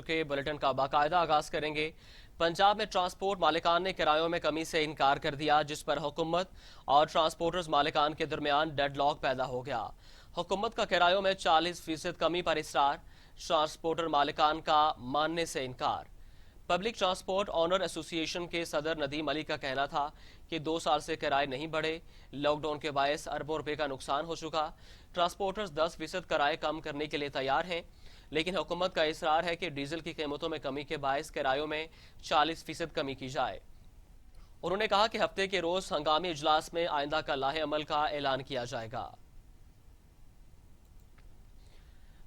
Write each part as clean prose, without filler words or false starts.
के बुलेटिन का बाकायदा आगाज करेंगे। पंजाब में ट्रांसपोर्ट मालिकान ने किरायों में कमी से इनकार कर दिया, जिस पर हुकूमत और ट्रांसपोर्टर्स मालिकान के दरमियान डेडलॉक पैदा हो गया। हुकूमत का किरायों में 40% कमी पर इसरार, ट्रांसपोर्टर मालिकान का मानने से इनकार। पब्लिक ट्रांसपोर्ट ऑनर एसोसिएशन के सदर नदीम अली का कहना था कि 2 साल से किराए नहीं बढ़े, लॉकडाउन के बायस अरबों रुपए का नुकसान हो चुका। ट्रांसपोर्टर्स 10% किराए कम करने के लिए तैयार हैं, लेकिन हुकूमत का इसरार है कि डीजल की कीमतों में कमी के बायस किरायों में 40% कमी की जाए। उन्होंने कहा कि हफ्ते के रोज हंगामी इजलास में आइंदा का लाहे अमल का ऐलान किया जाएगा।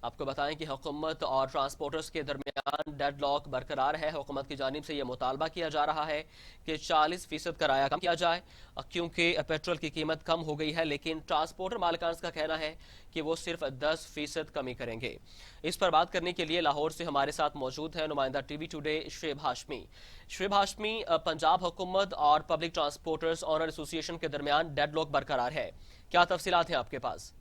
आपको बताएं कि हुकूमत और ट्रांसपोर्टर्स के दरमियान डेडलॉक बरकरार है। हुकूमत की जानिब से यह मुतालबा किया जा रहा है कि 40% किराया कम किया जाए, क्योंकि पेट्रोल की कीमत कम हो गई है, लेकिन ट्रांसपोर्टर मालिकान का कहना है कि वो सिर्फ 10% कमी करेंगे। इस पर बात करने के लिए लाहौर से हमारे साथ मौजूद है नुमाइंदा टीवी टुडे शुएब हाशमी। शुएब हाशमी, पंजाब हुकूमत और पब्लिक ट्रांसपोर्टर्स ऑनर एसोसिएशन के दरमियान डेडलॉक बरकरार है, क्या तफसीलात हैं आपके पास?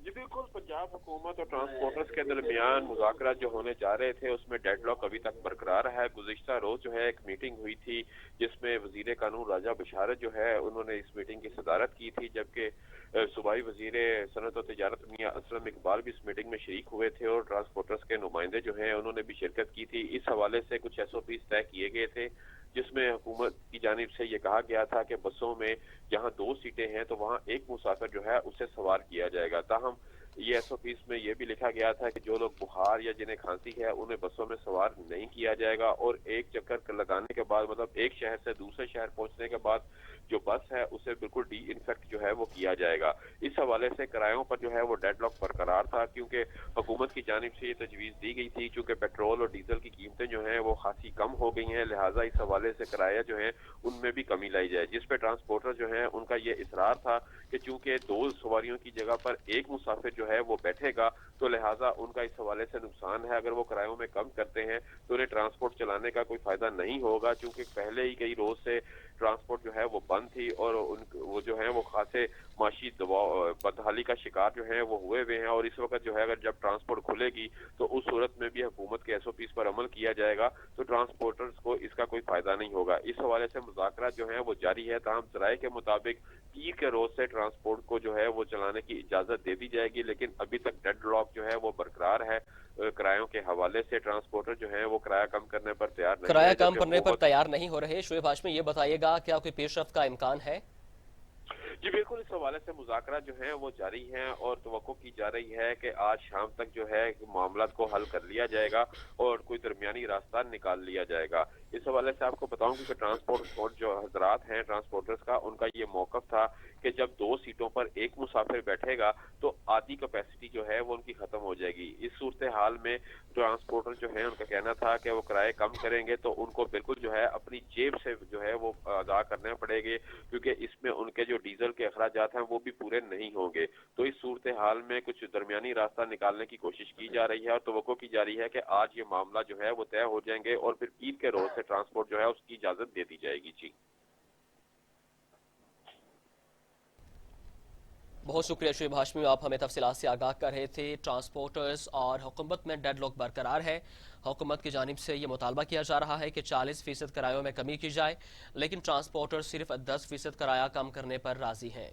जी बिल्कुल, पंजाब हुकूमत और ट्रांसपोर्टर्स के दरमियान मुज़ाकरात जो होने जा रहे थे उसमें डेडलॉक अभी तक बरकरार है। गुज़िश्ता रोज जो है एक मीटिंग हुई थी जिसमें वजीर कानून राजा बशारत जो है उन्होंने इस मीटिंग की सदारत की थी, जबकि सूबाई वजीर सनत और तजारत मियां असलम इकबाल भी इस मीटिंग में शरीक हुए थे और ट्रांसपोर्टर्स के नुमाइंदे जो हैं उन्होंने भी शिरकत की थी। इस हवाले से कुछ SOPs तय किए गए थे, जिसमें हुकूमत की जानिब से ये कहा गया था कि बसों में जहां 2 सीटें हैं तो वहां एक मुसाफिर जो है उसे सवार किया जाएगा। ताहम ये SOPs में ये भी लिखा गया था कि जो लोग बुखार या जिन्हें खांसी है उन्हें बसों में सवार नहीं किया जाएगा और एक चक्कर लगाने के बाद, मतलब एक शहर से दूसरे शहर पहुंचने के बाद जो बस है उसे बिल्कुल डी इन्फेक्ट जो है वो किया जाएगा। इस हवाले से किरायों पर जो है वो डेडलॉक बरकरार था, क्योंकि हुकूमत की जानिब से ये तजवीज़ दी गई थी चूंकि पेट्रोल और डीजल की कीमतें जो हैं वो खासी कम हो गई हैं, लिहाजा इस हवाले से किराया जो है उनमें भी कमी लाई जाए। जिस पे ट्रांसपोर्टर जो है उनका ये इसरार था कि चूंकि 2 सवारियों की जगह पर एक मुसाफिर जो है वो बैठेगा तो लिहाजा उनका इस हवाले से नुकसान है। अगर वो किरायों में कम करते हैं तो उन्हें ट्रांसपोर्ट चलाने का कोई फायदा नहीं होगा, चूंकि पहले ही कई रोज से ट्रांसपोर्ट जो है वो बंद थी और वो जो है वो खासे माशी दबाव बदहाली का शिकार जो है वो हुए हुए हैं। और इस वक्त जो है अगर जब ट्रांसपोर्ट खुलेगी तो उस सूरत में भी हुकूमत के SOPs पर अमल किया जाएगा तो ट्रांसपोर्टर्स को इसका कोई फायदा नहीं होगा। इस हवाले से मुज़ाकरात जो है वो जारी है। ताहम ज़राए के मुताबिक पीर के रोज से ट्रांसपोर्ट को जो है वो चलाने की इजाजत दे दी जाएगी, लेकिन अभी तक डेडलॉक जो है वो बरकरार है। किरायों के हवाले से ट्रांसपोर्टर जो है वो किराया कम करने पर तैयार नहीं किराया है, कम जबकि करने पर हुकूमत तैयार नहीं हो रहे। शुएब हाशमी, ये बताइएगा क्या कोई पेशरफ्त का इम्कान है? जी बिल्कुल, इस हवाले से मुज़ाकरा जो है वो जारी है और तवक्को की जा रही है कि आज शाम तक जो है मामला को हल कर लिया जाएगा और कोई दरमियानी रास्ता निकाल लिया जाएगा। इस हवाले से आपको बताऊं कि ट्रांसपोर्ट जो हजरात हैं ट्रांसपोर्टर्स का, उनका ये मौकफ था कि जब 2 सीटों पर एक मुसाफिर बैठेगा तो आधी कैपेसिटी जो है वो उनकी खत्म हो जाएगी। इस सूरत हाल में ट्रांसपोर्टर जो है उनका कहना था कि वो किराए कम करेंगे तो उनको बिल्कुल जो है अपनी जेब से जो है वो अदा करने पड़ेंगे, क्योंकि इसमें उनके जो डीजल के अखराजात हैं वो भी पूरे नहीं होंगे। तो इस सूरत हाल में कुछ दरमियानी रास्ता निकालने की कोशिश की जा रही है और तवक्को की जा रही है कि आज ये मामला जो है वो तय हो जाएंगे और फिर ईद के रोज से ट्रांसपोर्ट जो है उसकी इजाजत दे दी जाएगी। जी बहुत शुक्रिया शुएब हाशमी, आप हमें तफसीलात से आगाह कर रहे थे। ट्रांसपोर्टर्स और हुकूमत में डेडलॉक बरकरार है। हुकूमत की जानिब से ये मुतालबा किया जा रहा है कि 40% किरायों में कमी की जाए, लेकिन ट्रांसपोर्टर्स सिर्फ 10% किराया कम करने पर राजी हैं।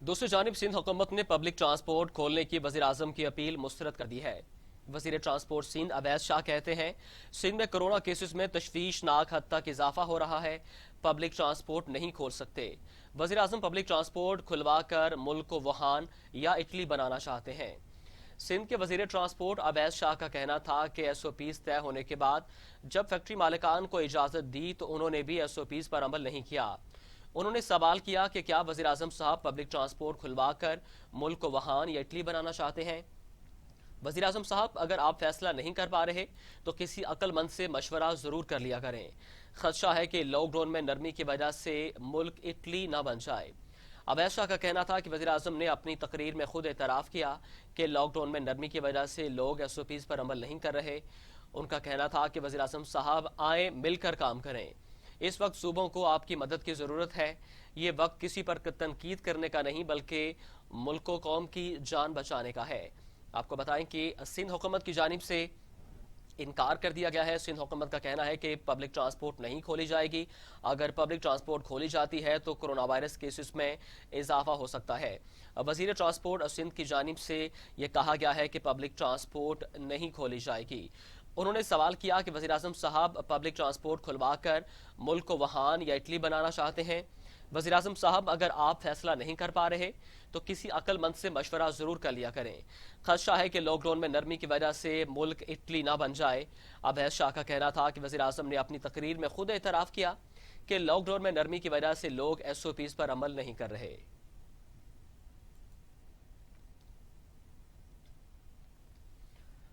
दूसरी जानिब सिंध हुकूमत ने पब्लिक ट्रांसपोर्ट खोलने की वज़ीर आज़म की अपील मुस्तरद कर दी है। वज़ीर ट्रांसपोर्ट सिंध अवैध शाह कहते हैं सिंध में कोरोना केसेस में तशवीशनाक हद तक इजाफा हो रहा है, पब्लिक ट्रांसपोर्ट नहीं खोल सकते। वज़ीर आज़म पब्लिक ट्रांसपोर्ट खुलवा कर मुल्क को वुहान या इटली बनाना चाहते हैं। सिंध के वज़ीर ट्रांसपोर्ट अवैध शाह का कहना था कि SOPs तय होने के बाद जब फैक्ट्री मालिकान को इजाज़त दी तो उन्होंने भी SOPs पर अमल नहीं किया। उन्होंने सवाल किया कि क्या वज़ीर आज़म साहब पब्लिक ट्रांसपोर्ट खुलवा कर मुल्क को वहान या इटली बनाना चाहते हैं? वज़ीर आज़म साहब, अगर आप फैसला नहीं कर पा रहे तो किसी अक्लमंद से मशवरा ज़रूर कर लिया करें। खदशा है कि लॉकडाउन में नरमी की वजह से मुल्क इटली ना बन जाए। अवैध शाह का कहना था कि वज़ीर आज़म ने अपनी तकरीर में खुद एतराफ़ किया कि लॉकडाउन में नरमी की वजह से लोग SOPs पर अमल नहीं कर रहे। उनका कहना था कि वज़ीर आज़म साहब आए मिलकर काम करें। اس وقت صوبوں کو آپ کی مدد کی ضرورت ہے. یہ وقت کسی پر تنقید کرنے کا نہیں بلکہ ملک و قوم کی جان بچانے کا ہے. آپ کو بتائیں کہ سندھ حکومت کی جانب سے انکار کر دیا گیا ہے. سندھ حکومت کا کہنا ہے کہ پبلک ٹرانسپورٹ نہیں کھولی جائے گی. اگر پبلک ٹرانسپورٹ کھولی جاتی ہے تو کرونا وائرس کیسز میں اضافہ ہو سکتا ہے. وزیر ٹرانسپورٹ سندھ کی جانب سے یہ کہا گیا ہے کہ پبلک ٹرانسپورٹ نہیں کھولی جائے گی. انہوں نے سوال کیا کہ وزیراعظم صاحب پبلک ٹرانسپورٹ کھلوا کر ملک کو وہان یا اٹلی بنانا چاہتے ہیں. وزیراعظم صاحب اگر آپ فیصلہ نہیں کر پا رہے تو کسی عقل مند سے مشورہ ضرور کر لیا کریں. خدشہ ہے کہ لاک ڈاؤن میں نرمی کی وجہ سے ملک اٹلی نہ بن جائے. ابیض شاہ کا کہنا تھا کہ وزیراعظم نے اپنی تقریر میں خود اعتراف کیا کہ لاک ڈاؤن میں نرمی کی وجہ سے لوگ ایس او پیز پر عمل نہیں کر رہے.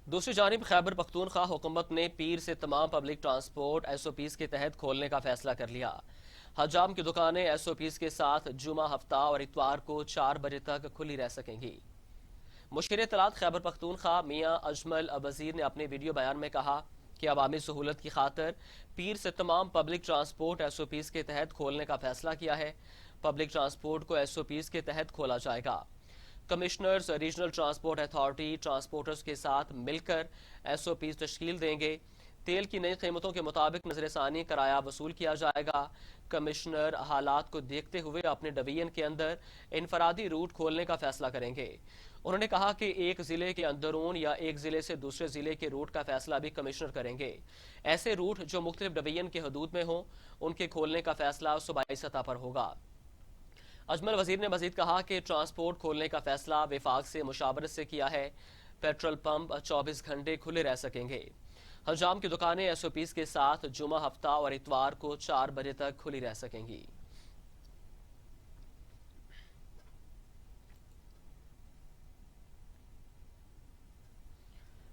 دوسری جانب خیبر پختونخوا حکومت نے پیر سے تمام public transport S O Ps کے تحت کھولنے کا فیصلہ کر لیا. حجام کی دکانیں ایس او پیز کے ساتھ جمعہ ہفتہ اور اتوار کو 4 بجے تک کھلی رہ سکیں گی. مشیر اطلاعات خیبر پختونخوا میاں اجمل وزیر نے اپنے ویڈیو بیان میں کہا کہ عوامی سہولت کی خاطر پیر سے تمام public transport S O Ps کے تحت کھولنے کا فیصلہ کیا ہے. پبلک ٹرانسپورٹ کو ایس او پیز کے تحت کھولا جائے گا. Commissioners regional transport authority transporters کے ساتھ مل کر ایس او پیز تشکیل دیں گے. تیل کی نئی قیمتوں کے مطابق نظر ثانی کرایہ وصول کیا جائے گا. کمشنر حالات کو دیکھتے ہوئے اپنے ڈویژن کے اندر انفرادی روٹ کھولنے کا فیصلہ کریں گے. انہوں نے کہا کہ ایک ضلع کے اندرون یا ایک ضلع سے دوسرے ضلع کے روٹ کا فیصلہ بھی کمشنر کریں گے. ایسے روٹ جو مختلف ڈویژن کے حدود میں ہوں ان کے کھولنے کا فیصلہ صوبائی سطح پر ہوگا. اجمل وزیر نے مزید کہا کہ ٹرانسپورٹ کھولنے کا فیصلہ وفاق سے مشاورت سے کیا ہے. پیٹرول پمپ 24 گھنٹے کھلے رہ سکیں گے. حجام کی دکانیں ایس او پیز کے ساتھ جمعہ ہفتہ اور اتوار کو 4 بجے تک کھلی رہ سکیں گی.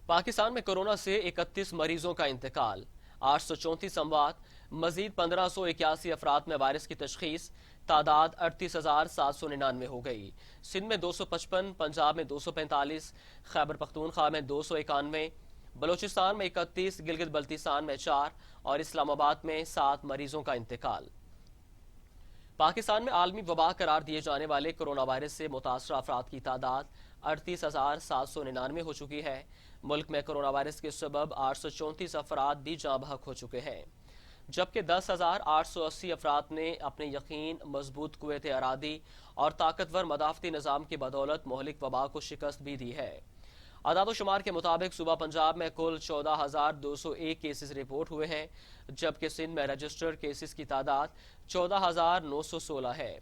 پاکستان میں کورونا سے 31 مریضوں کا انتقال. 834 اموات. مزید 1581 افراد میں وائرس کی تشخیص. تعداد 38,799 ہو گئی. سندھ میں 255, پنجاب میں 245, خیبر پختونخوا میں 291, بلوچستان میں 31, گلگت بلتستان میں 4 اور اسلام آباد میں 7 مریضوں کا انتقال. پاکستان میں عالمی وبا قرار دیے جانے والے کرونا وائرس سے متاثرہ افراد کی تعداد 38,799 ہو چکی ہے. ملک میں کرونا وائرس کے سبب 834 افراد بھی جاں بحق ہو چکے ہیں جبکہ 10,880 افراد نے اپنے یقین، مضبوط قوت ارادی اور طاقتور مدافعتی نظام کی بدولت مہلک وبا کو شکست بھی دی ہے. اعداد و شمار کے مطابق صوبہ پنجاب میں کل 14,201 کیسز رپورٹ ہوئے ہیں جبکہ سندھ میں رجسٹرڈ کیسز کی تعداد 14,916 ہے.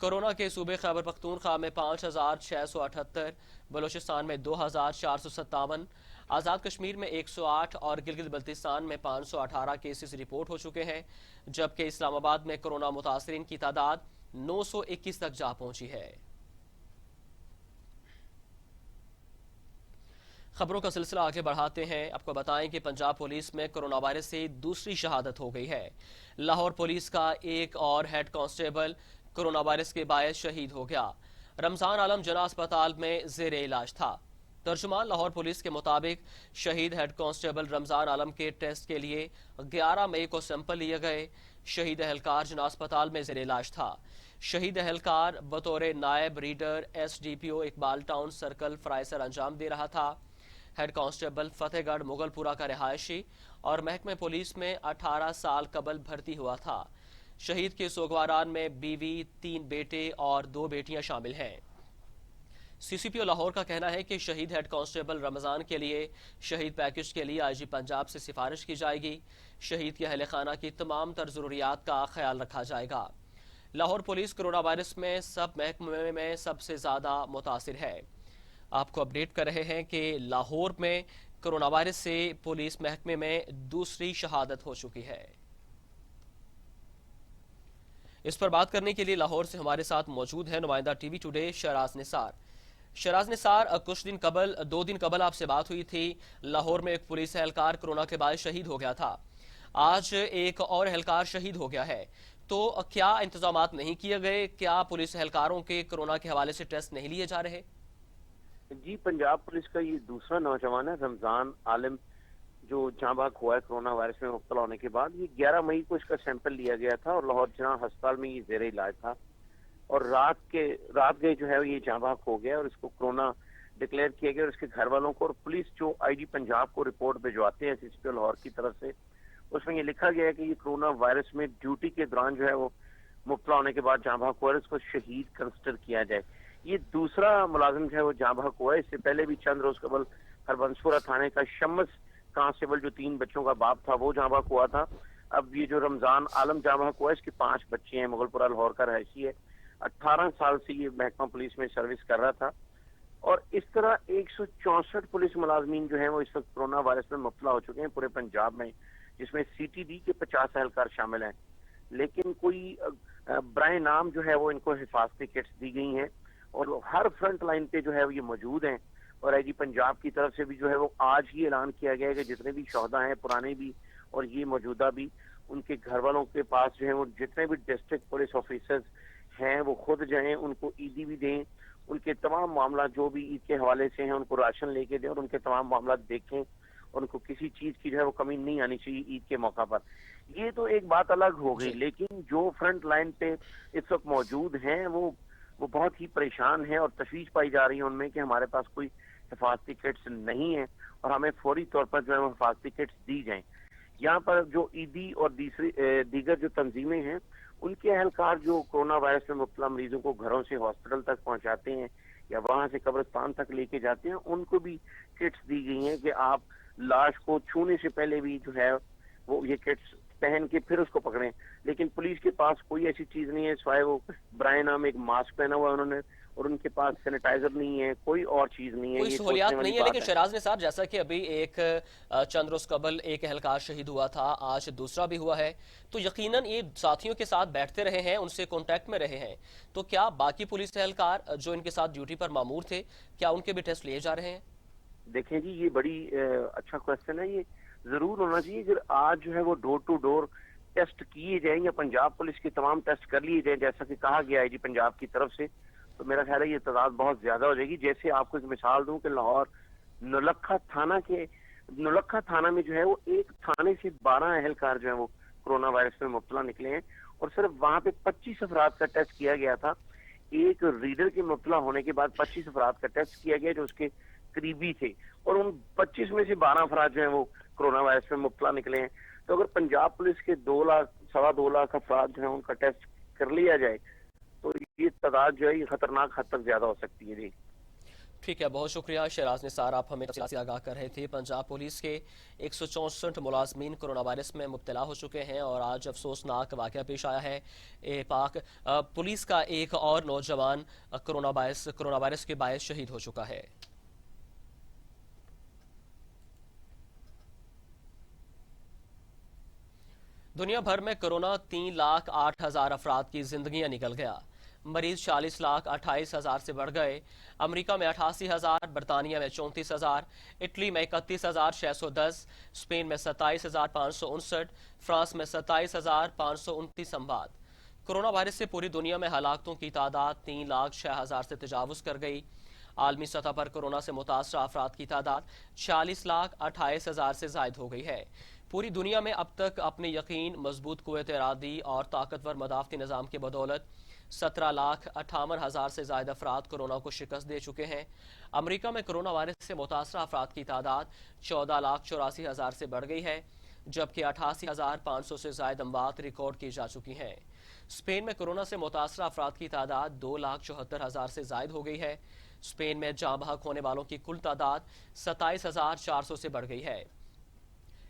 کورونا کے صوبے خیبر پختونخوا میں 5,678, بلوچستان میں 2,457, آزاد کشمیر میں 108 اور گلگت بلتستان میں 518 کیسز رپورٹ ہو چکے ہیں جبکہ اسلام آباد میں کورونا متاثرین کی تعداد 921 تک جا پہنچی ہے. خبروں کا سلسلہ آگے بڑھاتے ہیں. آپ کو بتائیں کہ پنجاب پولیس میں کرونا وائرس سے دوسری شہادت ہو گئی ہے. لاہور پولیس کا ایک اور ہیڈ کانسٹیبل کرونا وائرس کے باعث شہید ہو گیا. رمضان عالم جناح اسپتال میں زیر علاج تھا. ترجمان لاہور پولیس کے مطابق شہید ہیڈ کانسٹیبل رمضان عالم کے ٹیسٹ کے لیے 11 مئی کو سیمپل لیے گئے. شہید اہلکار جناح اسپتال میں زیر علاج تھا. شہید اہلکار بطور نائب ریڈر ایس ڈی پی او اقبال ٹاؤن سرکل فرائسر انجام دے رہا تھا. ہیڈ کانسٹیبل فتح گڑھ مغل پورہ کا رہائشی اور محکمہ پولیس میں 18 سال قبل بھرتی ہوا تھا. شہید کے سوگواران میں بیوی، 3 بیٹے اور 2 بیٹیاں شامل ہیں. سی سی پی او لاہور کا کہنا ہے کہ شہید ہیڈ کانسٹیبل رمضان کے لیے شہید پیکج کے لیے آئی جی پنجاب سے سفارش کی جائے گی. شہید کے اہل خانہ کی تمام تر ضروریات کا خیال رکھا جائے گا. لاہور پولیس کرونا وائرس میں سب محکمے میں سب سے زیادہ متاثر ہے. آپ کو اپڈیٹ کر رہے ہیں کہ لاہور میں کرونا وائرس سے پولیس محکمے میں دوسری شہادت ہو چکی ہے. اس پر بات کرنے کے لیے لاہور سے ہمارے ساتھ موجود ہے نمائندہ ٹی وی ٹوڈے شہراز نثار. شہراز نثار، کچھ دن قبل 2 دن قبل آپ سے بات ہوئی تھی. لاہور میں ایک پولیس اہلکار کرونا کے باعث شہید ہو گیا تھا. آج ایک اور اہلکار شہید ہو گیا ہے. تو کیا انتظامات نہیں کیے گئے؟ کیا پولیس اہلکاروں کے کرونا کے حوالے سے ٹیسٹ نہیں لیے جا رہے؟ جی، پنجاب پولیس کا یہ دوسرا نوجوان ہے رمضان عالم जो जहाँ भाग हुआ है कोरोना वायरस में मुब्तला होने के बाद, ये 11 मई को इसका सैंपल लिया गया था और लाहौर जनाह अस्पताल में ये ज़ेरे इलाज था। और रात गए जो है ये जहाँ भाग हो गया और इसको कोरोना डिक्लेयर किया गया। और इसके घर वालों को और पुलिस जो आईजी पंजाब को रिपोर्ट भिजवाते हैं एसएसपी लाहौर की तरफ से, उसमें ये लिखा गया है कि ये कोरोना वायरस में ड्यूटी के दौरान जो है वो मुब्तला होने के बाद जहाँ भाग हुआ है, इसको शहीद कंसिडर किया जाए। ये दूसरा मुलाजिम जो है वो जहाँ भाग हुआ है। इससे पहले भी चंद रोज कबल हरबंसपुरा थाने का शम्स कांस्टेबल जो 3 बच्चों का बाप था वो जहाँ भाग हुआ था। अब ये जो रमजान आलम जहाँ भाग हुआ है, इसके 5 बच्चे हैं, मुगलपुरा लाहौर का रहायशी है, 18 साल से ये महकमा पुलिस में सर्विस कर रहा था। और इस तरह 164 पुलिस मुलाजमीन जो है वो इस वक्त कोरोना वायरस में मुब्तला हो चुके हैं पूरे पंजाब में, जिसमें सीटीडी के 50 एहलकार शामिल हैं। लेकिन कोई बराए नाम जो है वो इनको हिफाजती किट्स दी गई हैं और हर फ्रंट लाइन पे जो है वो ये मौजूद हैं। और आईजी पंजाब की तरफ से भी जो है वो आज ही ऐलान किया गया है कि जितने भी शोहदा हैं, पुराने भी और ये मौजूदा भी, उनके घर वालों के पास जो है वो जितने भी डिस्ट्रिक्ट पुलिस ऑफिसर्स हैं वो खुद जाएं, उनको ईदी भी दें, उनके तमाम मामला जो भी ईद के हवाले से हैं उनको राशन लेके दें और उनके तमाम मामला देखें और उनको किसी चीज की जो है वो कमी नहीं आनी चाहिए ईद के मौका पर। ये तो एक बात अलग हो गई, लेकिन जो फ्रंट लाइन पे इस वक्त मौजूद हैं वो बहुत ही परेशान हैं और तशवीश पाई जा रही है उनमें कि हमारे पास कोई हिफाजती किट्स नहीं है और हमें फौरी तौर पर जो है वो हिफाजती किट्स दी जाएं। यहाँ पर जो ईदी और दीगर जो तंजीमें हैं, उनके अहलकार जो कोरोना वायरस में मुब्तला मरीजों को घरों से हॉस्पिटल तक पहुंचाते हैं या वहां से कब्रिस्तान तक लेके जाते हैं, उनको भी किट्स दी गई हैं कि आप लाश को छूने से पहले भी जो है वो ये किट्स पहन के फिर उसको पकड़ें। लेकिन पुलिस के पास कोई ऐसी चीज नहीं है सिवाय वो ब्राय नाम एक मास्क पहना हुआ है उन्होंने, और उनके पास सैनिटाइजर नहीं है, कोई और चीज नहीं है। कोई ये सहूलियात सोचने वाली नहीं है। बात लेकिन शहराज निसार, जैसा कि अभी एक चंद रोज कबल एक एहलकार शहीद हुआ था, आज दूसरा भी हुआ है, तो यकीनन ये साथियों के साथ बैठते रहे हैं, उनसे कांटेक्ट में रहे हैं, तो क्या बाकी पुलिस एहलकार जो इनके साथ ड्यूटी पर मामूर थे, क्या उनके भी टेस्ट लिए जा रहे हैं? देखें जी, ये बड़ी अच्छा क्वेश्चन है। ये जरूर होना चाहिए कि आज जो है वो डोर टू डोर टेस्ट किए जाएं या पंजाब पुलिस के तमाम टेस्ट कर लिए जाएं जैसा कि कहा गया है जी पंजाब की तरफ से, तो मेरा ख्याल है ये तादाद बहुत ज्यादा हो जाएगी। जैसे आपको एक मिसाल दूं कि लाहौर नौलखा थाना में जो है वो एक थाने से 12 एहलकार जो है वो कोरोना वायरस में मुब्तला निकले हैं और सिर्फ वहां पे 25 अफराद का टेस्ट किया गया था। एक रीडर के मुब्तला होने के बाद 25 अफराद का टेस्ट किया गया जो उसके करीबी थे और उन 25 में से 12 अफराद जो है वो कोरोना वायरस में मुब्तला निकले हैं। तो अगर पंजाब पुलिस के 2 लाख 2.25 लाख अफराद जो है उनका टेस्ट कर लिया जाए तो ये तादाद जो है ये खतरनाक हद तक ज्यादा हो सकती है जी। ठीक है, बहुत शुक्रिया शहराज निसार, आप हमें तफसीलात से आगाह कर रहे थे। पंजाब पुलिस के 164 मुलाजमीन कोरोना वायरस में मुब्तला हो चुके हैं और आज अफसोसनाक वाक़या पेश आया है। पाक पुलिस का एक और नौजवान कोरोना वायरस के बायस शहीद हो चुका है। दुनिया भर में कोरोना 3,08,000 अफराद की जिंदगियां निकल गया। मरीज 40,28,000 से बढ़ गए। अमेरिका में 88,000, बरतानिया में 34,000, इटली में 31,610, स्पेन में 27,559, फ्रांस में 27,529 संवाद। कोरोना वायरस से पूरी दुनिया में हलाकतों की तादाद 3,06,000 से तजावुज कर गई। आलमी सतह पर कोरोना से मुतासरा अफराद की तादाद 40,28,000 से जायद हो गई है। पूरी दुनिया में अब तक अपने यकीन, मजबूत कुव्वत इरादी और ताकतवर मदाफती निज़ाम की बदौलत 17,58,000 से ज्यादा अफराद कोरोना को शिकस्त दे चुके हैं। अमेरिका में कोरोना वायरस से मुतासरा अफराद की तादाद 14,84,000 से बढ़ गई है, जबकि 88,500 से ज्यादा अमवात रिकॉर्ड की जा चुकी हैं। स्पेन में कोरोना से मुतासरा अफराद की तादाद 2,74,000 से ज्यादा हो गई है। स्पेन में जाँ बहक होने वालों की कुल तादाद 27,400 से बढ़ गई है।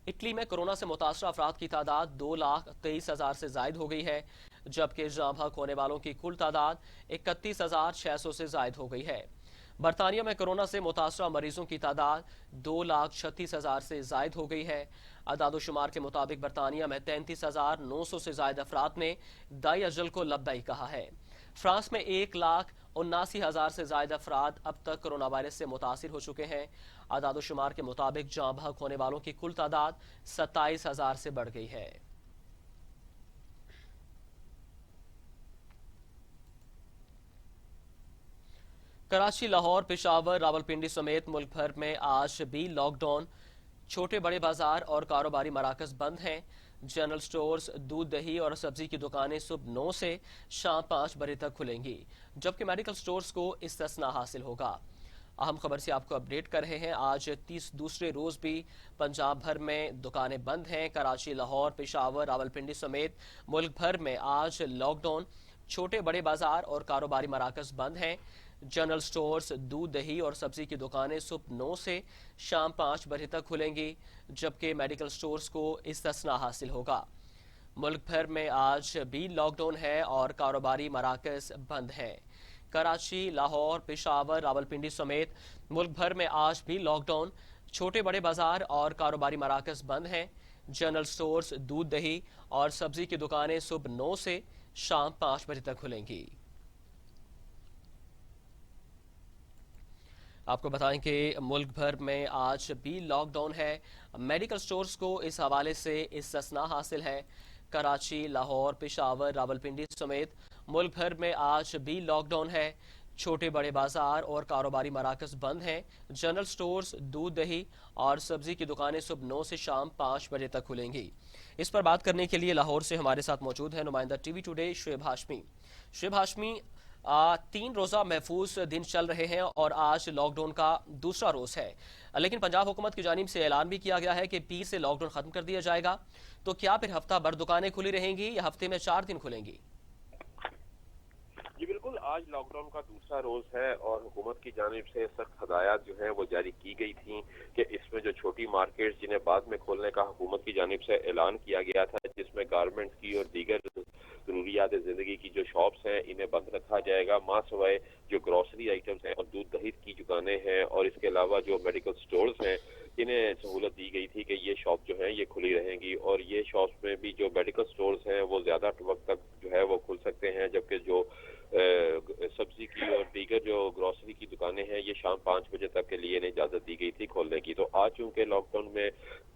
इटली में कोरोना से मुतासरा अफराद की तादाद 2,23,000 से जायद हो गई है, जबकि जाँ बहक होने वालों की कुल तादाद 31,600 से जायद हो गई है। बरतानिया में कोरोना से मुतासरा मरीजों की तादाद 2,36,000 से जायद हो गई है। अदाद-ओ-शुमार के मुताबिक बरतानिया में 33,900 से ज्यादा अफराद ने दाई अजल को लब्बैक कहा है। फ्रांस में 1,79,000 से ज्यादा अफराद अब तक कोरोना वायरस से मुतासिर हो चुके हैं। अदाद-ओ-शुमार के मुताबिक जाँ बहक होने वालों की कुल तादाद 27,000 से बढ़ गई है। कराची, लाहौर, पेशावर, रावलपिंडी समेत मुल्क भर में आज भी लॉकडाउन छोटे बड़े बाजार और कारोबारी मराकज बंद हैं। जनरल स्टोर्स, दूध दही और सब्जी की दुकानें सुबह 9 से शाम 5 बजे तक खुलेंगी, जबकि मेडिकल स्टोर्स को इस्तिस्ना हासिल होगा। अहम खबर से आपको अपडेट कर रहे हैं। आज दूसरे रोज भी पंजाब भर में दुकानें बंद हैं। कराची, लाहौर, पेशावर, रावलपिंडी समेत मुल्क भर में आज लॉकडाउन। छोटे बड़े बाजार और कारोबारी मराकज बंद हैं। जनरल स्टोर्स, दूध दही और सब्जी की दुकानें सुबह 9 से शाम 5 बजे तक खुलेंगी, जबकि मेडिकल स्टोर्स को इस्तिस्ना हासिल होगा। मुल्क भर में आज भी लॉकडाउन है और कारोबारी मराकज बंद हैं। कराची, लाहौर, पेशावर, रावलपिंडी समेत मुल्क भर में आज भी लॉकडाउन। छोटे बड़े बाजार और कारोबारी मराकज बंद हैं। जनरल स्टोर्स, दूध दही और सब्जी की दुकानें सुबह 9 से शाम 5 बजे तक खुलेंगी। आपको बताएं कि मुल्क भर में आज भी लॉकडाउन है। मेडिकल स्टोर्स को इस हवाले से इस्तिस्ना हासिल है। कराची, लाहौर, पेशावर, रावलपिंडी समेत मुल्क भर में आज भी लॉकडाउन है। छोटे बड़े बाजार और कारोबारी मराकज बंद हैं। जनरल स्टोर्स, दूध दही और सब्जी की दुकानें सुबह 9 से शाम 5 बजे तक खुलेंगी। इस पर बात करने के लिए लाहौर से हमारे साथ मौजूद है नुमाइंदा टीवी टुडे शुएब हाशमी। शुएब हाशमी, 3 रोज़ा महफूज दिन चल रहे हैं और आज लॉकडाउन का दूसरा रोज है, लेकिन पंजाब हुकूमत की जानिब से ऐलान भी किया गया है कि पीर से लॉकडाउन खत्म कर दिया जाएगा। तो क्या फिर हफ्ता भर दुकानें खुली रहेंगी या हफ्ते में 4 दिन खुलेंगी? जी बिल्कुल, आज लॉकडाउन का दूसरा रोज है और हुकूमत की जानिब से सख्त हदायत जो है वो जारी की गई थी कि इसमें जो छोटी मार्केट्स जिन्हें बाद में खोलने का हुकूमत की जानिब से ऐलान किया गया था, जिसमें गारमेंट्स की और दीगर जरूरियात जिंदगी की जो शॉप्स हैं इन्हें बंद रखा जाएगा, मां सवाए जो ग्रोसरी आइटम्स हैं और दूध दही की दुकानें हैं और इसके अलावा जो मेडिकल स्टोर्स हैं इन्हें सहूलत दी गई थी कि ये शॉप जो है ये खुली रहेंगी और ये शॉप्स में भी जो मेडिकल स्टोर्स हैं वो ज्यादा वक्त तक जो है वो खुल सकते हैं, जबकि जो सब्जी की और दीगर जो ग्रोसरी की दुकानें हैं ये शाम 5 बजे तक के लिए इन्हें इजाजत दी गई थी खोलने की। तो आज चूंकि लॉकडाउन में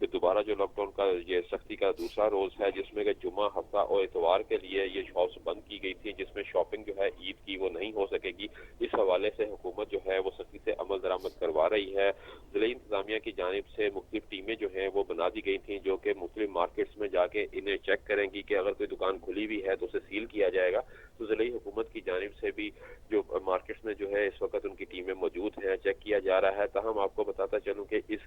दोबारा जो लॉकडाउन का ये सख्ती का दूसरा रोज है, जिसमें कि जुम्मा, हफ्ता और इतवार के लिए ये शॉप्स बंद की गई थी, जिसमें शॉपिंग जो है ईद की वो नहीं हो सकेगी। इस हवाले से हुकूमत जो है वो सख्ती से अमल दरामद करवा रही है। जिला इंतजामिया की जानिब से मुख्तलिफ टीमें जो हैं वो बना दी गई थी, जो कि मुख्तलिफ मार्केट्स में जाके इन्हें चेक करेंगी कि अगर कोई दुकान खुली भी है तो उसे सील किया जाएगा। तो जिला हुकूमत की जानिब से भी जो मार्केट्स में जो है इस वक्त उनकी टीमें मौजूद हैं, चेक किया जा रहा है। ताहम आपको बताता चलूं कि इस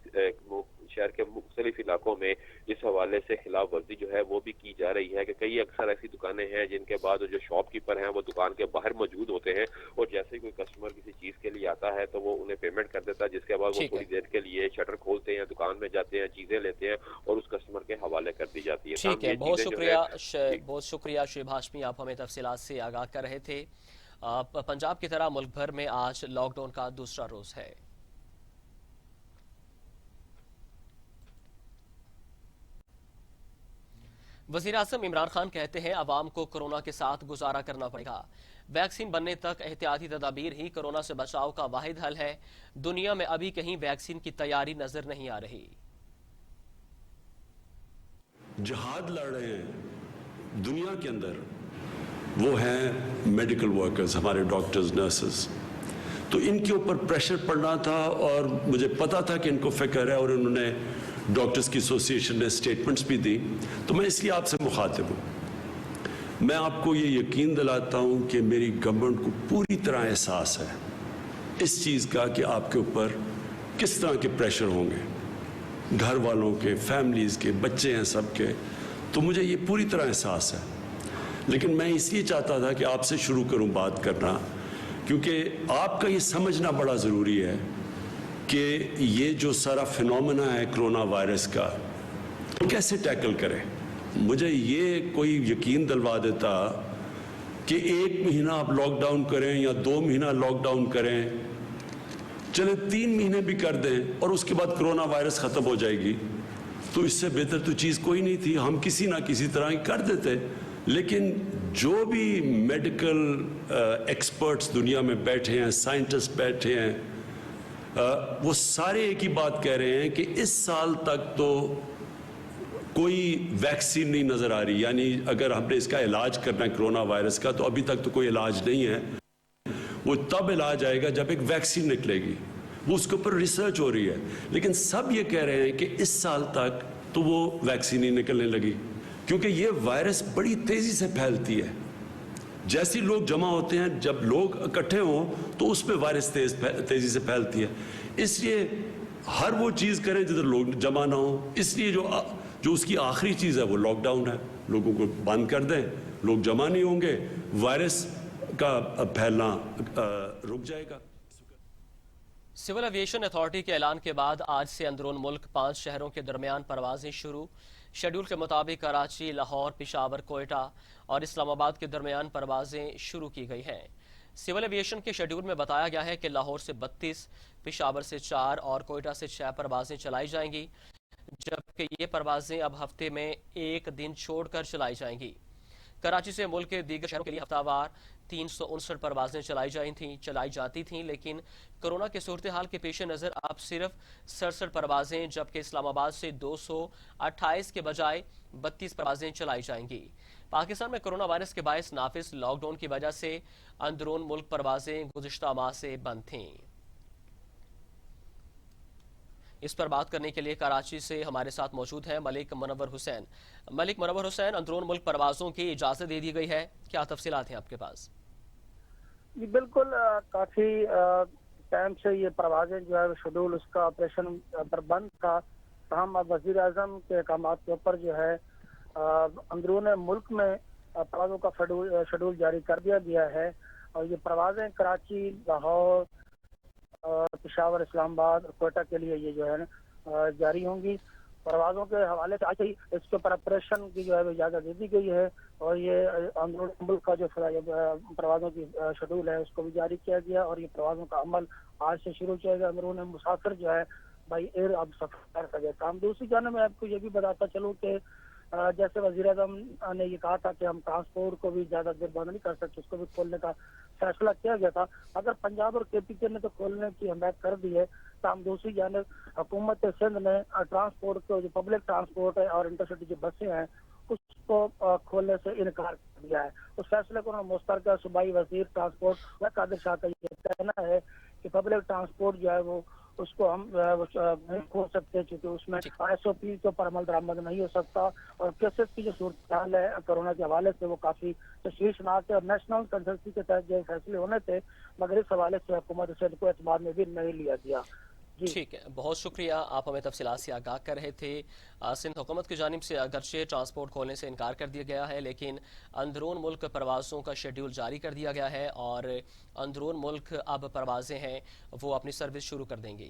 शहर के मुख्तलिफ इलाकों में इस हवाले से खिलाफ वर्जी जो है वो भी की जा रही है कि कई अक्सर ऐसी दुकानें हैं जिनके बाद जो शॉपकीपर हैं वो दुकान के बाहर मौजूद होते हैं और जैसे ही कोई कस्टमर किसी चीज के लिए आता है तो वो उन्हें पेमेंट कर देता है, जिसके बाद वो थोड़ी देर के लिए शटर खोलते हैं, दुकान में जाते हैं, चीजें लेते हैं और उस कस्टमर के हवाले कर दी जाती है। ठीक है, बहुत शुक्रिया शुएब हाशमी, आप हमें तफसीलात से आगाह कर रहे थे। पंजाब की तरह मुल्क भर में आज लॉकडाउन का दूसरा रोज है। वज़ीर आज़म इमरान खान कहते हैं अवाम को कोरोना के साथ गुजारा करना पड़ेगा। वैक्सीन बनने तक एहतियाती तदाबीर ही कोरोना से बचाव का वाहिद हल है। दुनिया में अभी कहीं वैक्सीन की तैयारी नजर नहीं आ रही। जिहाद लड़ रहे हैं दुनिया के अंदर, वो हैं मेडिकल वर्कर्स, हमारे डॉक्टर्स, नर्सेस। तो इनके ऊपर प्रेशर पड़ना था और मुझे पता था कि इनको फिक्र है और उन्होंने डॉक्टर्स की एसोसिएशन ने स्टेटमेंट्स भी दी, तो मैं इसलिए आपसे मुखातिब हूँ। मैं आपको ये यकीन दिलाता हूँ कि मेरी गवर्नमेंट को पूरी तरह एहसास है इस चीज़ का कि आपके ऊपर किस तरह के प्रेशर होंगे, घर वालों के, फैमिलीज़ के, बच्चे हैं सबके, तो मुझे ये पूरी तरह एहसास है। लेकिन मैं इसलिए चाहता था कि आपसे शुरू करूं बात करना, क्योंकि आपका ये समझना बड़ा ज़रूरी है कि ये जो सारा फिनोमेना है कोरोना वायरस का, तो कैसे टैकल करें। मुझे ये कोई यकीन दिलवा देता कि 1 महीना आप लॉकडाउन करें या 2 महीना लॉकडाउन करें, चले 3 महीने भी कर दें और उसके बाद कोरोना वायरस ख़त्म हो जाएगी, तो इससे बेहतर तो चीज़ कोई नहीं थी। हम किसी ना किसी तरह ही कर देते। लेकिन जो भी मेडिकल एक्सपर्ट्स दुनिया में बैठे हैं, साइंटिस्ट बैठे हैं, वो सारे एक ही बात कह रहे हैं कि इस साल तक तो कोई वैक्सीन नहीं नज़र आ रही। यानी अगर हमने इसका इलाज करना है कोरोना वायरस का, तो अभी तक तो कोई इलाज नहीं है। वो तब इलाज आएगा जब एक वैक्सीन निकलेगी। वो उसके ऊपर रिसर्च हो रही है, लेकिन सब ये कह रहे हैं कि इस साल तक तो वो वैक्सीन ही निकलने लगी, क्योंकि ये वायरस बड़ी तेजी से फैलती है। जैसे लोग जमा होते हैं, जब लोग इकट्ठे हों तो उसमें वायरस तेजी से फैलती है। इसलिए हर वो चीज़ करें जिधर लोग जमा ना हो। इसलिए जो उसकी आखिरी चीज़ है वो लॉकडाउन है। लोगों को बंद कर दें, लोग जमा नहीं होंगे, वायरस का फैलना रुक जाएगा। सिविल एविएशन अथॉरिटी के ऐलान के बाद आज से अंदरून मुल्क 5 शहरों के दरमियान परवाजें शुरू। शेड्यूल के मुताबिक कराची, लाहौर, पेशावर, कोयटा और इस्लामाबाद के दरमियान परवाजें शुरू की गई हैं। सिविल एविएशन के शेड्यूल में बताया गया है कि लाहौर से 32, पेशावर से 4 और कोयटा से 6 परवाजें चलाई जाएंगी, जबकि ये परवाजें अब हफ्ते में एक दिन छोड़कर चलाई जाएंगी। कराची से मुल्क के दीगर शहरों के लिए हफ्तावार 359 परवाजें चलाई जाती थीं, लेकिन कोरोना के सूरत हाल के पेश नज़र अब सिर्फ 67 परवाजें, जबकि इस्लामाबाद से 228 के बजाय 32 परवाजें चलाई जाएंगी। पाकिस्तान में कोरोना वायरस के बायस नाफिज लॉकडाउन की वजह से अंदरून मुल्क परवाजें गुज़िश्ता माह से बंद थीं। इस पर बात करने के लिए कराची से हमारे साथ मौजूद हैं मलिक मुनव्वर हुसैन। मलिक मुनव्वर हुसैन, अंदरून मुल्क परवाज़ों की इजाज़त दे दी गई है, क्या तफसीलात हैं आपके पास? जी बिल्कुल, काफ़ी टाइम से ये परवाजें जो है शेड्यूल उसका ऑपरेशन पर बंद था। तमाम वज़ीर आज़म के अहकामात के ऊपर जो है अंदरून मुल्क में परवाज़ों का शेड्यूल जारी कर दिया गया है और ये परवाजें कराची, लाहौर, पेशावर, इस्लामाबाद और कोयटा के लिए ये जो है जारी होंगी। परवाज़ों के हवाले से आज ही इसके ऊपर ऑपरेशन की जो है इजाज़त दे दी गई है और ये अंदरून मुल्क का जो परवाज़ों की शेड्यूल है उसको भी जारी किया गया और ये परवाज़ों का अमल आज से शुरू किया गया। अंदरून मुसाफिर जो है बाई एयर अब सफर कर सके काम। दूसरी जानब मैं आपको ये भी बताता चलूँ कि जैसे वज़ीर आज़म ने ये कहा था कि हम ट्रांसपोर्ट को भी ज़्यादा देर बंद नहीं कर सकते, उसको भी खोलने का फैसला किया गया था। अगर पंजाब और KPK ने तो खोलने की हिमायत कर दी है, तो हम दूसरी जानब हुकूमत सिंध ने ट्रांसपोर्ट को, जो पब्लिक ट्रांसपोर्ट है और इंटरसिटी जो बसें हैं उसको खोलने से इनकार कर दिया है। उस फैसले को मुस्तरका सूबाई वज़ीर ट्रांसपोर्ट व कादिर शाह का ये कहना है कि पब्लिक ट्रांसपोर्ट जो है वो उसको हम नहीं खोल सकते, क्योंकि उसमें SOP के ऊपर अमल दरामद नहीं हो सकता और केसेस की जो सूरत हाल है कोरोना के हवाले से वो काफ़ी तशवीशनाक है और नेशनल कंसल्टेंसी के तहत जो फैसले होने थे, मगर इस हवाले से हुकूमत सिंध को एतमाद में भी नहीं लिया गया। ठीक है, बहुत शुक्रिया, आप हमें तफसीलात से आगाह कर रहे थे। सिंध हुकूमत की जानिब से अगरचे ट्रांसपोर्ट खोलने से इनकार कर दिया गया है, लेकिन अंदरून मुल्क परवाज़ों का शेड्यूल जारी कर दिया गया है और अंदरून मुल्क अब परवाज़ें हैं वो अपनी सर्विस शुरू कर देंगी।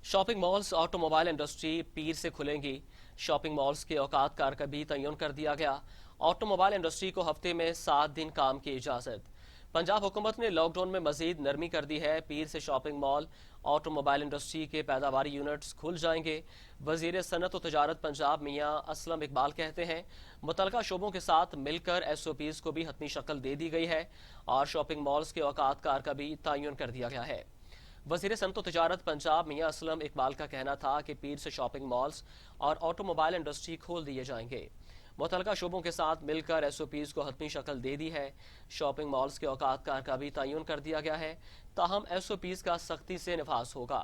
शॉपिंग मॉल्स, ऑटोमोबाइल इंडस्ट्री पीर से खुलेंगी। शॉपिंग मॉल्स के औकात कार का भी तयन कर दिया गया। ऑटोमोबाइल इंडस्ट्री को हफ्ते में 7 दिन काम की इजाज़त। पंजाब हुकूमत ने लॉकडाउन में मजीद नरमी कर दी है। पीर से शॉपिंग मॉल, ऑटोमोबाइल इंडस्ट्री के पैदावारी यूनिट्स खुल जाएंगे। वज़ीर सनत और तजारत पंजाब मियां असलम इकबाल कहते हैं मुतलका शोबों के साथ मिलकर SOPs को भी हतमी शक्ल दे दी गई है और शॉपिंग मॉल्स के औकात कार का भी तयन कर दिया गया है। वज़ीर सनत और तजारत पंजाब मियां असलम इकबाल का कहना था कि पीर से शॉपिंग मॉल्स और ऑटोमोबाइल इंडस्ट्री खोल दिए जाएंगे। मुतलका शोबों के साथ मिलकर SOPs को हतमी शक्ल दे दी है। शॉपिंग मॉल्स के औकात कार का भी तयन कर दिया गया है, ताहम SOPs का सख्ती से नफाज होगा।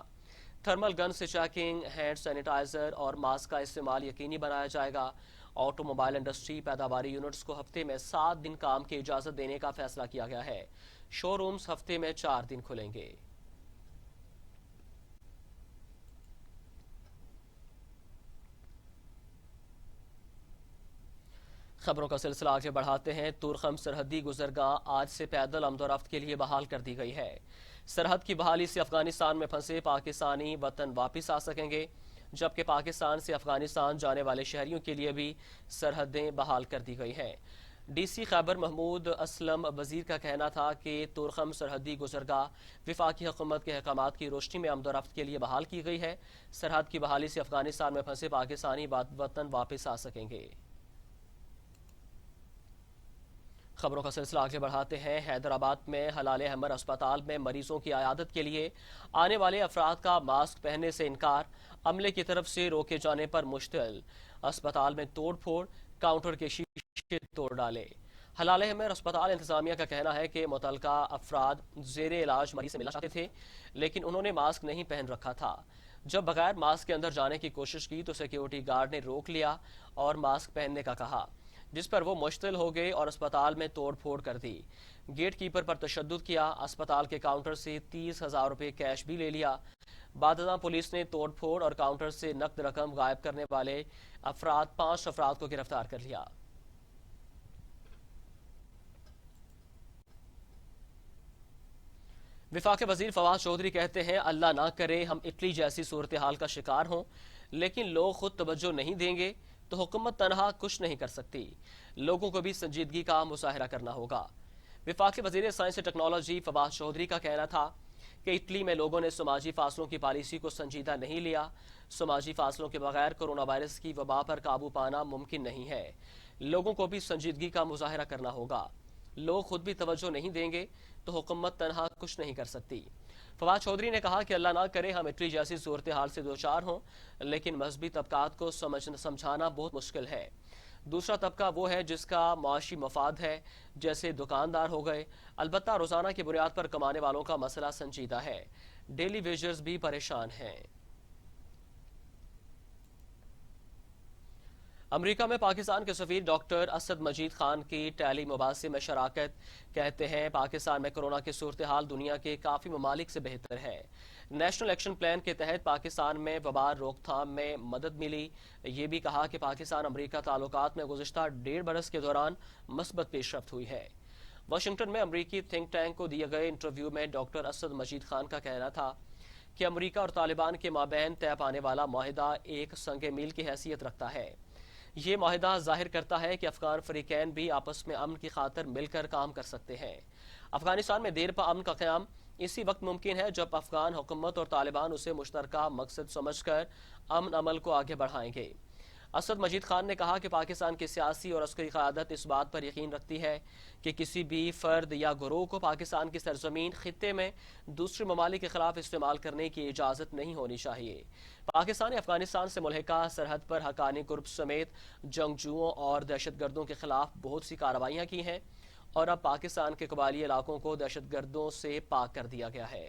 थर्मल गन से चेकिंग, हैंड सैनिटाइजर और मास्क का इस्तेमाल यकीनी बनाया जाएगा। ऑटोमोबाइल इंडस्ट्री पैदावारी यूनिट्स को हफ्ते में 7 दिन काम की इजाज़त देने का फैसला किया गया है। शोरूम्स हफ्ते में 4 दिन खुलेंगे। खबरों का सिलसिला आगे बढ़ाते हैं। तुरखम सरहदी गुजरगाह आज से पैदल आमदोरफ्त के लिए बहाल कर दी गई है। सरहद की बहाली से अफगानिस्तान में फंसे पाकिस्तानी वतन वापस आ सकेंगे, जबकि पाकिस्तान से अफगानिस्तान जाने वाले शहरियों के लिए भी सरहदें बहाल कर दी गई हैं। DC खैबर महमूद असलम वजीर का कहना था कि तुरखम सरहदी गुजरगाह विफाकी हुकूमत के अहकामात की रोशनी में आमदोरफ्त के लिए बहाल की गई है। सरहद की बहाली से अफगानिस्तान में फंसे पाकिस्तानी वतन वापस आ सकेंगे। खबरों का सिलसिला आगे बढ़ाते हैं। हैदराबाद में हलाल अहमर अस्पताल में मरीजों की आयादत के लिए आने वाले अफराद का मास्क पहनने से इनकार, अमले की तरफ से रोके जाने पर मुश्तिल। अस्पताल में तोड़ फोड़, काउंटर के शीशे तोड़ डाले। ہلال احمر اسپتال انتظامیہ کا کہنا ہے کہ متعلقہ افراد زیر علاج مریض سے ملنا چاہتے تھے لیکن انہوں نے ماسک نہیں پہن رکھا تھا۔ جب بغیر ماسک کے اندر جانے کی کوشش کی تو سیکیورٹی گارڈ نے روک لیا اور ماسک پہننے کا کہا، جس پر وہ مشتعل ہو گئے اور اسپتال میں توڑ پھوڑ کر دی۔ گیٹ کیپر پر تشدد کیا، اسپتال کے کاؤنٹر سے 30,000 روپے کیش بھی لے لیا۔ بعد ازاں پولیس نے توڑ پھوڑ اور کاؤنٹر سے نقد رقم غائب کرنے والے 5 افراد کو گرفتار کر لیا۔ وفاقی وزیر فواد چودھری کہتے ہیں اللہ نہ کرے ہم اٹلی جیسی صورتحال کا شکار ہوں، لیکن لوگ خود توجہ نہیں دیں گے تو حکومت تنہا کچھ نہیں کر سکتی، لوگوں کو بھی سنجیدگی کا مظاہرہ کرنا ہوگا۔ وفاقی وزیر سائنس و ٹیکنالوجی فواد چودھری کا کہنا تھا کہ اٹلی میں لوگوں نے سماجی فاصلوں کی پالیسی کو سنجیدہ نہیں لیا۔ سماجی فاصلوں کے بغیر کرونا وائرس کی وبا پر قابو پانا ممکن نہیں ہے، لوگوں کو بھی سنجیدگی کا مظاہرہ کرنا ہوگا، لوگ خود بھی توجہ نہیں دیں گے تو حکومت تنہا کچھ نہیں کر سکتی۔ فواد چودھری نے کہا کہ اللہ نہ کرے ہم اٹلی جیسی صورتحال سے دوچار ہوں، لیکن مذہبی طبقات کو سمجھانا بہت مشکل ہے۔ دوسرا طبقہ وہ ہے جس کا معاشی مفاد ہے، جیسے دکاندار ہو گئے، البتہ روزانہ کی بنیاد پر کمانے والوں کا مسئلہ سنجیدہ ہے، ڈیلی ویجرز بھی پریشان ہیں۔ امریکہ میں پاکستان کے سفیر ڈاکٹر اسد مجید خان کی ٹیلی مباحثے میں شراکت، کہتے ہیں پاکستان میں کرونا کی صورتحال دنیا کے کافی ممالک سے بہتر ہے۔ نیشنل ایکشن پلان کے تحت پاکستان میں وبا روک تھام میں مدد ملی۔ یہ بھی کہا کہ پاکستان امریکہ تعلقات میں گزشتہ 1.5 برس کے دوران مثبت پیش رفت ہوئی ہے۔ واشنگٹن میں امریکی تھنک ٹینک کو دیے گئے انٹرویو میں ڈاکٹر اسد مجید خان کا کہنا تھا کہ امریکہ اور طالبان کے مابین طے پانے والا معاہدہ ایک سنگ میل کی حیثیت رکھتا ہے۔ یہ معاہدہ ظاہر کرتا ہے کہ افغان فریقین بھی آپس میں امن کی خاطر مل کر کام کر سکتے ہیں۔ افغانستان میں دیر پا امن کا قیام اسی وقت ممکن ہے جب افغان حکومت اور طالبان اسے مشترکہ مقصد سمجھ کر امن عمل کو آگے بڑھائیں گے۔ اسد مجید خان نے کہا کہ پاکستان کی سیاسی اور عسکری قیادت اس بات پر یقین رکھتی ہے کہ کسی بھی فرد یا گروہ کو پاکستان کی سرزمین خطے میں دوسرے ممالک کے خلاف استعمال کرنے کی اجازت نہیں ہونی چاہیے۔ پاکستان نے افغانستان سے ملحقہ سرحد پر حقانی گروپ سمیت جنگجوؤں اور دہشت گردوں کے خلاف بہت سی کارروائیاں کی ہیں اور اب پاکستان کے قبائلی علاقوں کو دہشت گردوں سے پاک کر دیا گیا ہے۔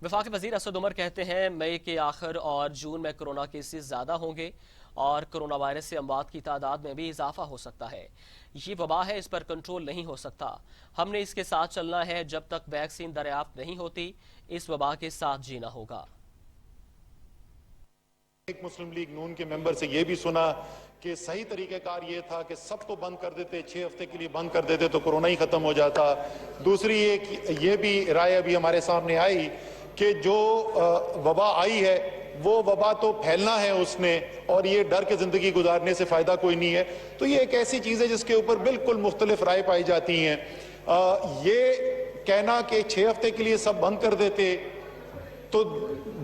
وفاقی وزیر اسد عمر کہتے ہیں مئی کے آخر اور جون میں کرونا کیسز زیادہ ہوں گے اور کرونا وائرس سے اموات کی تعداد میں بھی اضافہ ہو سکتا ہے۔ یہ وبا ہے، اس پر کنٹرول نہیں ہو سکتا، ہم نے اس کے ساتھ چلنا ہے، جب تک ویکسین دریافت نہیں ہوتی اس وبا کے ساتھ جینا ہوگا۔ ایک مسلم لیگ نون کے ممبر سے یہ بھی سنا کہ صحیح طریقہ کار یہ تھا کہ سب کو بند کر دیتے، 6 ہفتے کے لیے بند کر دیتے تو کرونا ہی ختم ہو جاتا۔ دوسری یہ بھی رائے ابھی ہمارے سامنے آئی کہ جو وبا آئی ہے وہ وبا تو پھیلنا ہے اس نے، اور یہ ڈر کے زندگی گزارنے سے فائدہ کوئی نہیں ہے۔ تو یہ ایک ایسی چیز ہے جس کے اوپر بالکل مختلف رائے پائی جاتی ہیں۔ یہ کہنا کہ 6 ہفتے کے لیے سب بند کر دیتے تو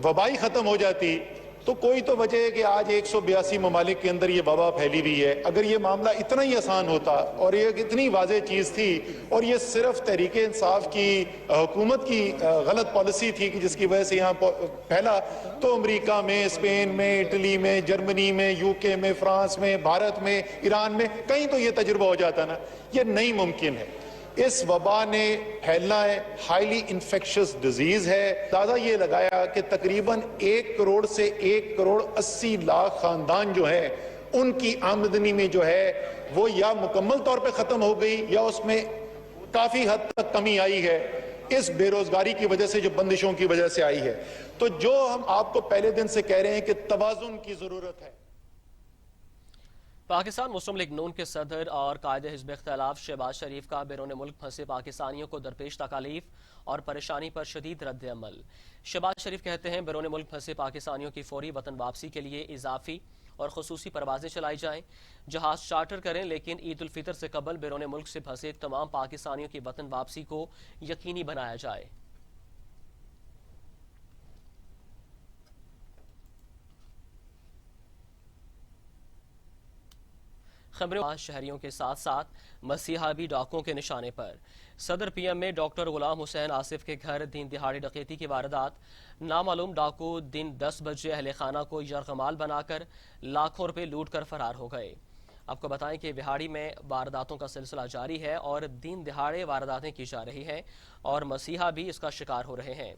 وبا ہی ختم ہو جاتی، تو کوئی تو وجہ ہے کہ آج 182 ممالک کے اندر یہ وبا پھیلی ہوئی ہے۔ اگر یہ معاملہ اتنا ہی آسان ہوتا اور یہ اتنی واضح چیز تھی اور یہ صرف تحریک انصاف کی حکومت کی غلط پالیسی تھی کہ جس کی وجہ سے یہاں پھیلا، تو امریکہ میں، اسپین میں، اٹلی میں، جرمنی میں، UK میں، فرانس میں، بھارت میں، ایران میں کہیں تو یہ تجربہ ہو جاتا نا۔ یہ نہیں ممکن ہے۔ اس وبا نے پھیلنا ہے، ہائیلی انفیکشس ڈیزیز ہے۔ اندازہ یہ لگایا کہ تقریباً 1 کروڑ سے 1 کروڑ 80 لاکھ خاندان جو ہیں ان کی آمدنی میں جو ہے وہ یا مکمل طور پہ ختم ہو گئی یا اس میں کافی حد تک کمی آئی ہے، اس بے روزگاری کی وجہ سے جو بندشوں کی وجہ سے آئی ہے۔ تو جو ہم آپ کو پہلے دن سے کہہ رہے ہیں کہ توازن کی ضرورت ہے۔ پاکستان مسلم لیگ نون کے صدر اور قائد حزب اختلاف شہباز شریف کا بیرون ملک پھنسے پاکستانیوں کو درپیش تکالیف اور پریشانی پر شدید رد عمل۔ شہباز شریف کہتے ہیں بیرون ملک پھنسے پاکستانیوں کی فوری وطن واپسی کے لیے اضافی اور خصوصی پروازیں چلائی جائیں، جہاز چارٹر کریں، لیکن عید الفطر سے قبل بیرون ملک سے پھنسے تمام پاکستانیوں کی وطن واپسی کو یقینی بنایا جائے۔ खबरें शहरियों के साथ साथ मसीहा भी डाकुओं के निशाने पर। सदर पीएम में डॉक्टर गुलाम हुसैन आसिफ के घर दिन दिहाड़ी डकैती की वारदात। नामालूम डाकू दिन 10 बजे अहले खाना को यरगमाल बनाकर लाखों रुपए लूट कर फरार हो गए। आपको बताएं कि बिहाड़ी में वारदातों का सिलसिला जारी है और दिन दिहाड़े वारदातें की जा रही हैं और मसीहा भी इसका शिकार हो रहे हैं।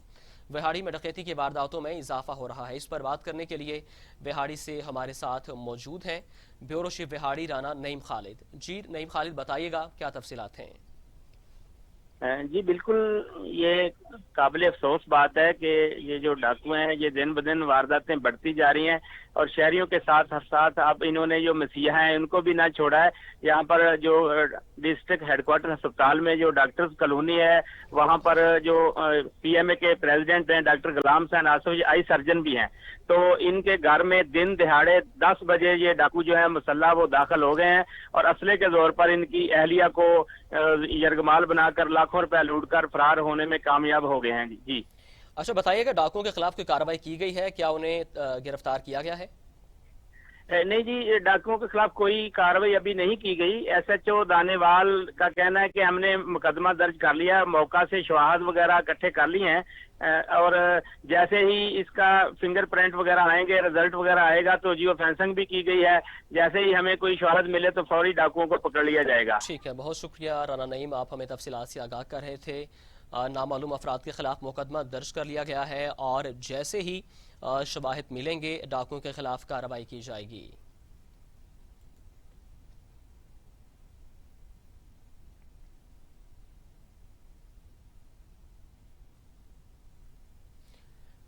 बिहाड़ी में डकैती की वारदातों में इजाफा हो रहा है। इस पर बात करने के लिए बिहाड़ी से हमारे साथ मौजूद हैं ब्यूरो चीफ बिहाड़ी राना नईम खालिद। जी नईम खालिद, बताइएगा क्या तफसीलात हैं? जी बिल्कुल, ये काबिल अफसोस बात है कि ये जो डाकू हैं ये दिन ब दिन वारदातें बढ़ती जा रही हैं और शहरियों के साथ साथ अब इन्होंने जो मसीहा हैं उनको भी ना छोड़ा है। यहाँ पर जो डिस्ट्रिक्ट हेडक्वार्टर अस्पताल में जो डॉक्टर्स कॉलोनी है वहाँ पर जो पीएमए के प्रेसिडेंट हैं doctor Ghulam Hussain Asif eye surgeon भी हैं, तो इनके घर में दिन दिहाड़े 10 बजे ये डाकू जो है मुसल्ला वो दाखिल हो गए हैं और असले के जोर पर इनकी अहलिया को यरगमाल बनाकर लाखों रुपया लूट कर फरार होने में कामयाब हो गए हैं। जी अच्छा, बताइएगा डाकुओं के खिलाफ कोई कार्रवाई की गई है? क्या उन्हें गिरफ्तार किया गया है? नहीं जी, डाकुओं के खिलाफ कोई कार्रवाई अभी नहीं की गई। एसएचओ दानेवाल का कहना है कि हमने मुकदमा दर्ज कर लिया, मौका से शवाहद वगैरह इकट्ठे कर लिए हैं और जैसे ही इसका फिंगरप्रिंट वगैरह आएंगे, रिजल्ट वगैरह आएगा तो जियो फेंसिंग भी की गई है। जैसे ही हमें कोई शवाहद मिले तो फौरी डाकुओं को पकड़ लिया जाएगा। ठीक है, बहुत शुक्रिया राना नईम, आप हमें तफसीलात से आगाह कर रहे थे। नामालूम अफराद के खिलाफ मुकदमा दर्ज कर लिया गया है और जैसे ही शवाहिद मिलेंगे डाकुओं के खिलाफ कार्रवाई की जाएगी।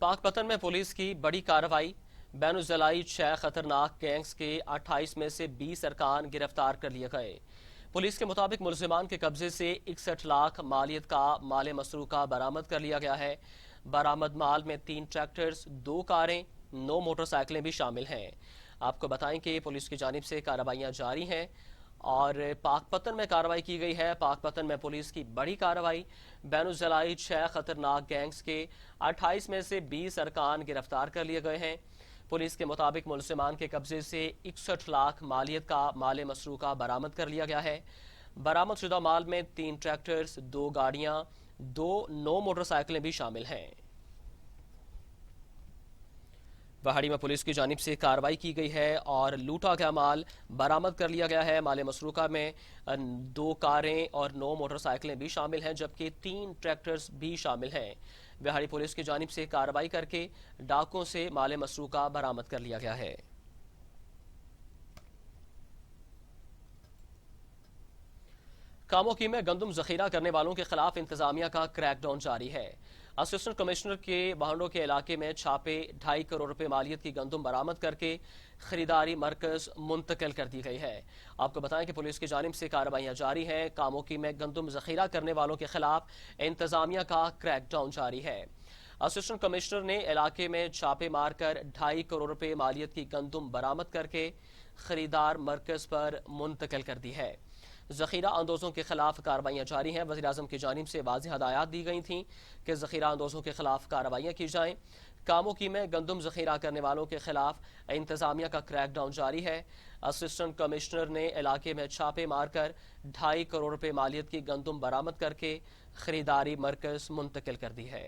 पाकपतन में पुलिस की बड़ी कार्रवाई। बैनुजलाई 6 खतरनाक गैंग्स के 28 में से 20 अरकान गिरफ्तार कर लिए गए। पुलिस के मुताबिक मुलजिमान के कब्जे से 61 लाख मालियत का माल मसरूका बरामद कर लिया गया है। बरामद माल में 3 ट्रैक्टर्स, 2 कारें, 9 मोटरसाइकिलें भी शामिल हैं। आपको बताएं कि पुलिस की जानिब से कार्रवाइयां जारी हैं और पाकपतन में कार्रवाई की गई है। पाकपतन में पुलिस की बड़ी कार्रवाई। बैनुजलाई 6 खतरनाक गैंग्स के 28 में से 20 अरकान गिरफ्तार कर लिए गए हैं। पुलिस के मुताबिक मुलजिमान के कब्जे से 61 लाख मालियत का माल मसरूका बरामद कर लिया गया है। बरामद शुदा माल में 3 ट्रैक्टर्स, 2 गाड़ियां, 9 मोटरसाइकिलें भी शामिल हैं। बिहाड़ी में पुलिस की जानिब से कार्रवाई की गई है और लूटा गया माल बरामद कर लिया गया है। माल मसरूका में 2 कारें और 9 मोटरसाइकिलें भी शामिल हैं जबकि 3 ट्रैक्टर्स भी शामिल हैं। बिहाड़ी पुलिस की जानिब से कार्रवाई करके डाकुओं से माल मसरूका बरामद कर लिया गया है। कामोकी में गंदम जखीरा करने वालों के खिलाफ इंतजामिया का क्रैकडाउन जारी है। असिस्टेंट कमिश्नर के बहंडों के इलाके में छापे 2.5 करोड़ रुपए मालियत की गंदम बरामद करके खरीदारी मरकज मुंतकिल कर दी गई है। आपको बताएं कि पुलिस की जानिब से कार्रवाइयां जारी हैं। कामोकी में गंदम जखीरा करने वालों के खिलाफ इंतजामिया का क्रैकडाउन जारी है। असिस्टेंट कमिश्नर ने इलाके में छापे मारकर 2.5 करोड़ रुपए मालियत की गंदम बरामद करके खरीदार मरकज पर मुंतकिल कर दी है। जखीरा अंदोजों के खिलाफ कार्रवाइयां जारी हैं। वज़ीर आज़म की जानिब से वाज़ेह हदायत दी गई थीं कि जखीरा अंदोजों के खिलाफ कार्रवाइयां की जाएं। कामोकी में गंदम जखीरा करने वालों के खिलाफ इंतजामिया का क्रैकडाउन जारी है। असिस्टेंट कमिश्नर ने इलाके में छापे मारकर 2.5 करोड़ रुपए मालियत की गंदम बरामद करके खरीदारी मरकज मुंतकिल कर दी है।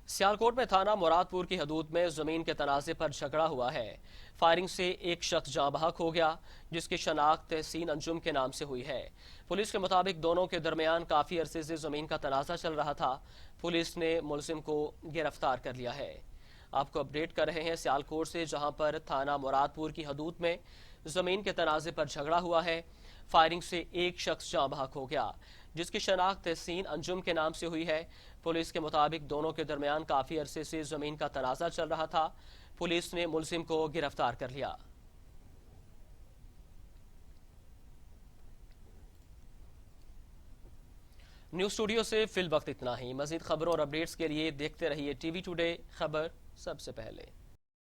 सियालकोट में थाना मुरादपुर की हदूद में जमीन के तनाजे पर झगड़ा हुआ है। फायरिंग से एक शख्स जाँ बहक हो गया जिसकी शनाख्त तहसीन अंजुम के नाम से हुई है। पुलिस के मुताबिक दोनों के दरमियान काफी अरसे से जमीन का तनाजा चल रहा था। पुलिस ने मुलजिम को गिरफ्तार कर लिया है। आपको अपडेट कर रहे हैं सियालकोट से, जहां पर थाना मुरादपुर की हदूद में जमीन के तनाजे पर झगड़ा हुआ है। फायरिंग से एक शख्स जाँ बहक हो गया जिसकी शनाख्त तहसीन अंजुम के नाम से हुई है। पुलिस के मुताबिक दोनों के दरमियान काफी अरसे से जमीन का तनाजा चल रहा था। पुलिस ने मुलजिम को गिरफ्तार कर लिया। न्यूज स्टूडियो से फिल वक्त इतना ही। मजीद खबरों और अपडेट्स के लिए देखते रहिए टीवी टुडे, खबर सबसे पहले।